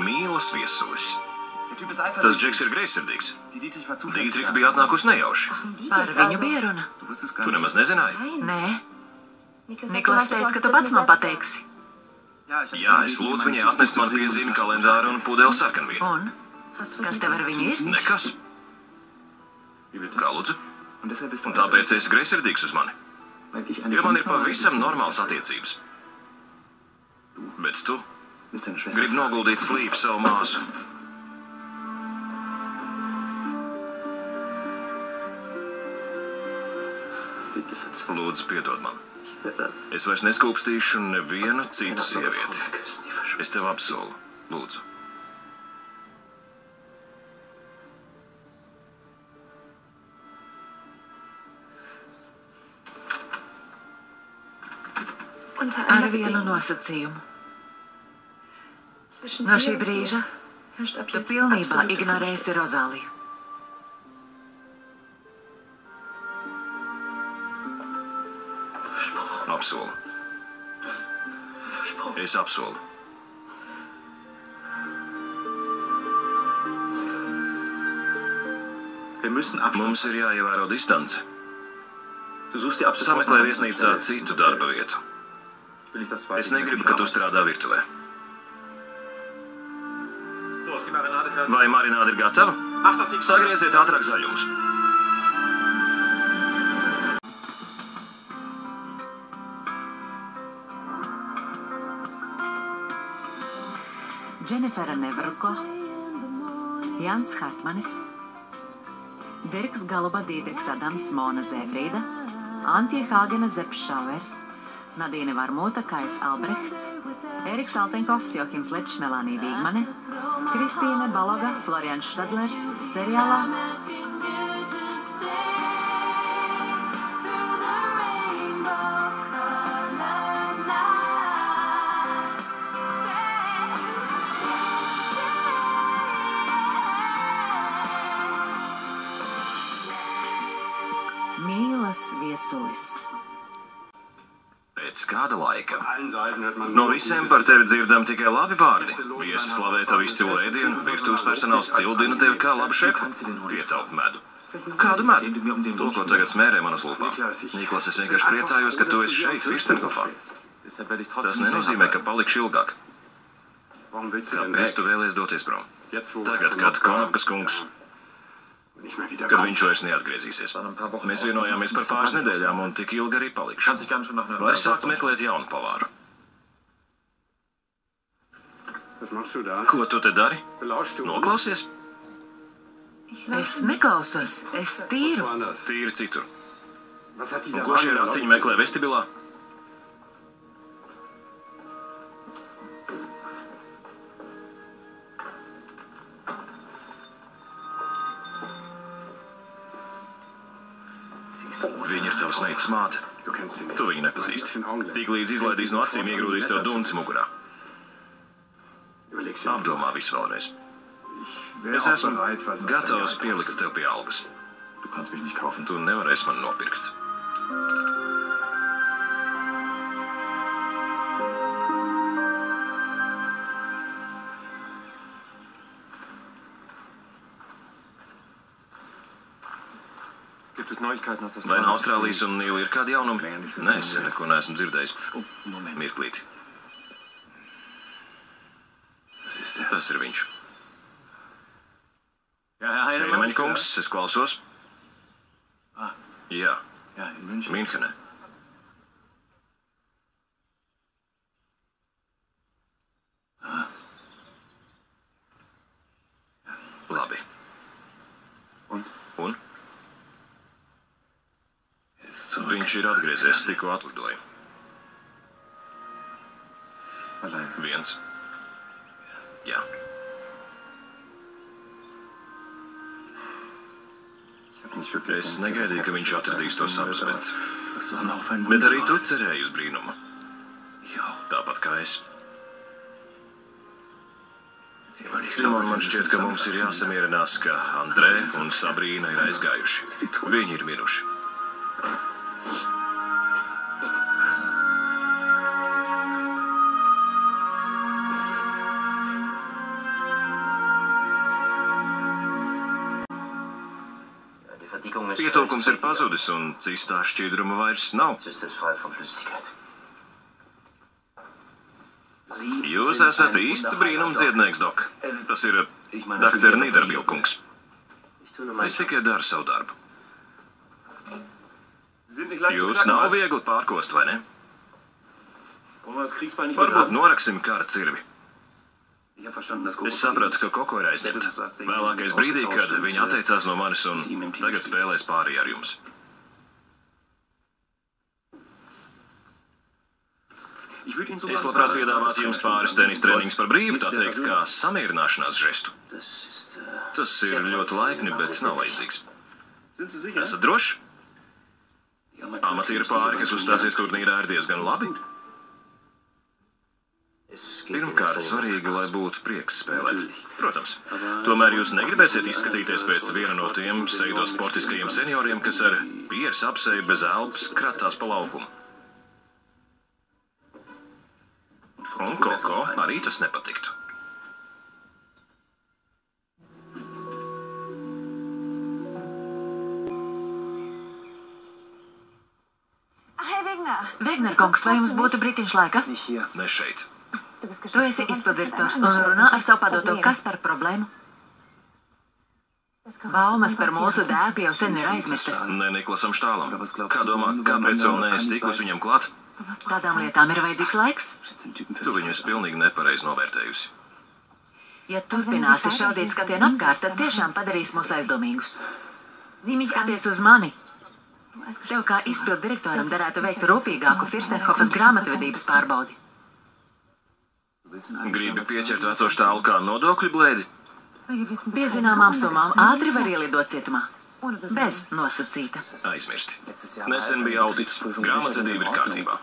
Mīlas viesulis. Tas džeks ir greizsirdīgs. Dītrika bija atnākusi nejauši. Par viņu bija runa? Tu nemaz nezināji? Nē. Niklas teica, ka tu pats man pateiksi. Jā, es lūdzu viņai atnest man piezīmi kalendāru un pudeli sarkanvīnu. Un? Kas tev ar viņu ir? Nekas. Kā lūdzu? Un tāpēc esi greizsirdīgs uz mani. Jo man ir pavisam normāls attiecības. Bet tu gribi noguldīt slīpu savu māsu. Lūdzu, piedod man. Es vairs neskūpstīšu nevienu citu sievieti. Es tev apsolu. Lūdzu. Ar vienu nosacījumu. No šī brīža tu pilnībā ignorēsi Rozāliju. Apsolu. Es apsolu. Mums ir jāievēro distance. Sameklē viesnīcā citu darba vietu. Es negribu, ka tu strādā virtuvē. Vai marināde ir gatava? Sagrieziet ātrāk zaļumus. Dženifera Nevrko, Jans Hartmanis, Dirks Galuba, Dīdriks Adams, Mona Zēfrīda, Antje Hāgena Zepšauers, Nadīne Varmota, Kais Albrechts, Eriks Altenkovs, Johims Lečs, Melānija Vīgmane, Kristīne Baloga, Florians Štadlers, seriālā Mīlas viesulis. Pēc kāda laika? No visiem par tevi dzirdam tikai labi vārdi. Viesi slavē tavu izcilu ēdienu, virtuves personāls cildina tevi kā labu šefu. Ietaup medu. Kādu medu? To, ko tagad smērē manas lūpām. Niklas, es vienkārši priecājos, ka tu esi šeit, Firstenkofā. Tas nenozīmē, ka palikšu ilgāk. Kāpēc tu vēlies doties prom? Tagad, kad Konapkas kungs... Kad viņš vairs neatgriezīsies. Mēs vienojāmies par pāris nedēļām un tik ilgi arī palikšu. Vai sākt meklēt jaunu pavāru? Ko tu te dari? Noklausies? Es neklausos, es tīru. Tīri citur. Un ko šie ratiņi meklē vestibilā? Viņa ir tavas meitas māte. Tu viņu nepazīsti. Tiklīdz izlaidīs no acīm, iegrūdīs tev dunci mugurā. Apdomā visu vēlreiz. Es esmu gatavs pielikt tev pie algas. Tu nevarēsi man nopirkt. Vai no Austrālijas un Nīla ir kādi jaunumi? Nē, es neko neesmu dzirdējis. Mirklīti. Tas ir viņš. Iemaņa kungs, es klausos. Jā, Minhenē. Labi. Un? Viņš ir atgriezies, tikko atlidoja. Viens. Jā. Es negaidīju, ka viņš atradīs tos abus, bet arī tu cerēji uz brīnumu. Tāpat kā es. Simon, man šķiet, ka mums ir jāsamierinās, ka Andrē un Sabrīna ir aizgājuši. Viņi ir miruši. Pietūkums ir pazudis un cistā šķidruma vairs nav. Jūs esat īsts brīnumdziednieks, Dok. Tas ir Dr. Nīderbilkungs. Es tikai daru savu darbu. Jūs nav viegli pārkost, vai ne? Varbūt noraksim kara cirvi. Es sapratu, ka Koko ir aizņemta. Vēlākais brīdī, kad viņa atteicās no manis un tagad spēlēs pārī ar jums. Es labprāt piedāvātu jums pāris tenis treniņus par brīvu, tā teikt, kā samierināšanās žestu. Tas ir ļoti laipni, bet nav vajadzīgs. Esat droši? Amatīri pāri, kas uzstāsies turnīrā, ir diezgan labi. Pirmkārt, svarīgi, lai būtu prieks spēlēt. Protams. Tomēr jūs negribēsiet izskatīties pēc viena no tiem seido sportiskajiem senioriem, kas ar pieres apseju bez elpas kratās pa laukumu. Un Koko arī tas nepatiktu. Vegner kungs, vai jums būtu brītiņš laika? Ne šeit. Tu esi izpildirektors un runā ar savu padoto, kas par problēmu? Baumas par mūsu dēku jau sen ir aizmirstas. Ne Niklasam Štālam. Kā domā, kāpēc vēl neesi tikus viņam klāt? Tādām lietām ir vajadzīgs laiks. Tu viņu esi pilnīgi nepareizi novērtējusi. Ja turpināsi šaudīt skatienu apkārt, tad tiešām padarīs mūs aizdomīgus. Skaties uz mani. Tev kā izpildirektoram darētu veikt rūpīgāku Firstenhofas grāmatvedības pārbaudi. Gribi pieķert veco Štālu kā nodokļu blēdi? Pie zināmām summām ātri var ielidot cietumā. Bez nosacīta. Aizmirsti. Nesen bija audits. Grāmatvedība ir kārtībā.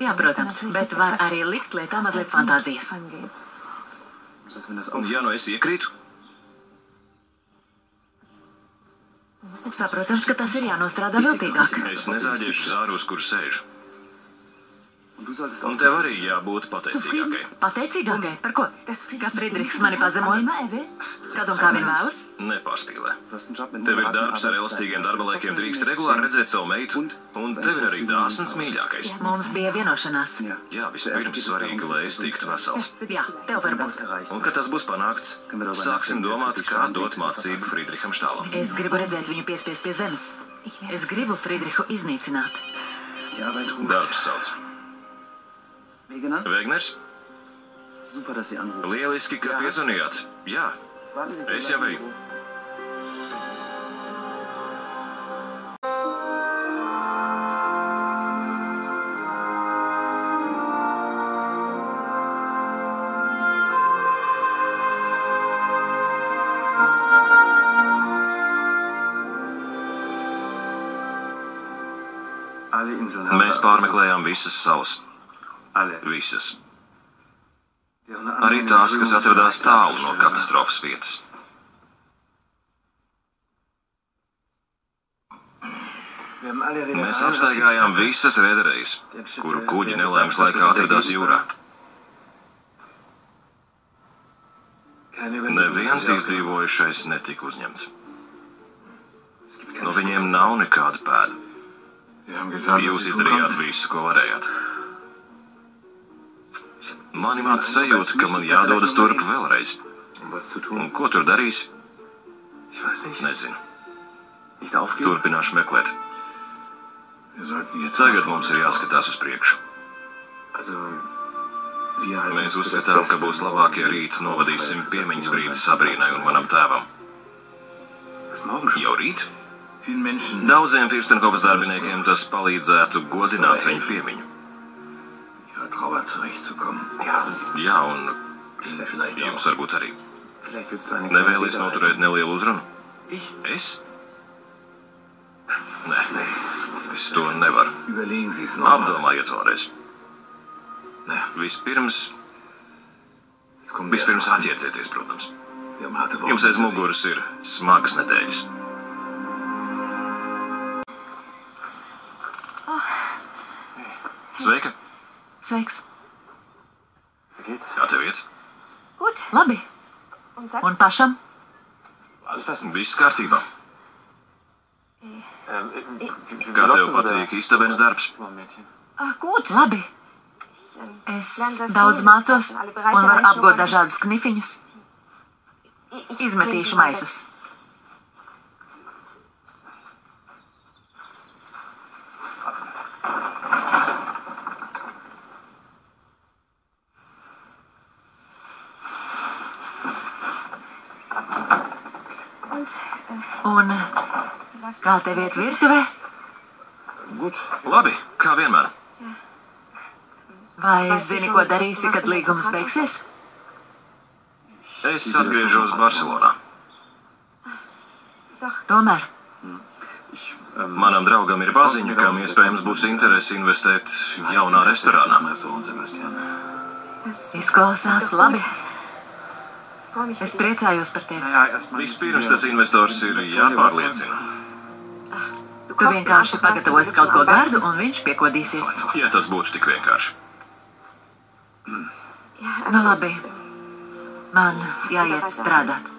Jā, protams, bet var arī likt lietā mazliet fantāzijas. Un ja nu es iekrītu? Saprotams, ka tas ir jānostrādā viltīgāk. Es nezāģēšu zāru, uz kur sēžu. Un tev arī jābūt pateicīgākai. Pateicīgākai? Par ko? Ka Friedrichs mani pazemoja? Kad un kā vien vēlas? Nepārspīlē. Tev ir darbs ar elastīgiem darba laikiem, drīkst regulāri redzēt savu meitu, un tev ir arī dāsns mīļākais. Mums bija vienošanās. Jā, vispirms svarīgi, lai es tiktu vesels. Jā, tev varbūt. Un, kad tas būs panākts, sāksim domāt, kā dot mācību Friedricham Štālam. Es gribu redzēt viņu piespiest pie zemes. Es gribu Friedrichu iznīcināt. Darbs sauc. Vegners? Lieliski, ka piezvanījāt. Jā, es jau eju. Mēs pārmeklējām visas salas. Visas. Arī tās, kas atradās tālu no katastrofas vietas. Mēs apstaigājām visas rederejas, kuru kuģi nelaimes laikā atradās jūrā. Neviens izdzīvojušais netika uzņemts. No viņiem nav nekāda pēda. Jūs izdarījāt visu, ko varējāt. Mani māca sajūta, ka man jādodas turp vēlreiz. Un ko tur darīs? Nezinu. Turpināšu meklēt. Tagad mums ir jāskatās uz priekšu. Mēs uzskatām, ka būs labākie rīti, novadīsim piemiņas brīdi Sabrīnai un manam tēvam. Jau rīt? Daudziem Firstenhofas darbiniekiem tas palīdzētu godināt viņu piemiņu. Jā, un jums varbūt arī. Nevēlies noturēt nelielu uzrunu? Es? Nē, es to nevaru. Apdomājiet vēlreiz. Vispirms attiecieties, protams. Jums aiz muguras ir smagas nedēļas. Sveika! Sveiks. Kā tev iet? Labi. Un pašam? Viss kārtībā. Kā tev patīk istabenes darbs? Labi. Es daudz mācos un varu apgūt dažādus knifiņus. Izmetīšu maisus. Un kā tev iet virtuvē? Labi, kā vienmēr. Vai zini, ko darīsi, kad līgums beigsies? Es atgriežos Barcelonā. Tomēr. Manam draugam ir paziņa, kam iespējams būs interese investēt jaunā restorānā. Izklausās labi. Es priecājos par tevi. Vispirms tas investors ir jāpārliecina. Tu vienkārši pagatavosi kaut ko gardu, un viņš piekodīsies. Ja tas būtu tik vienkārši. Nu labi. Man jāiet strādāt.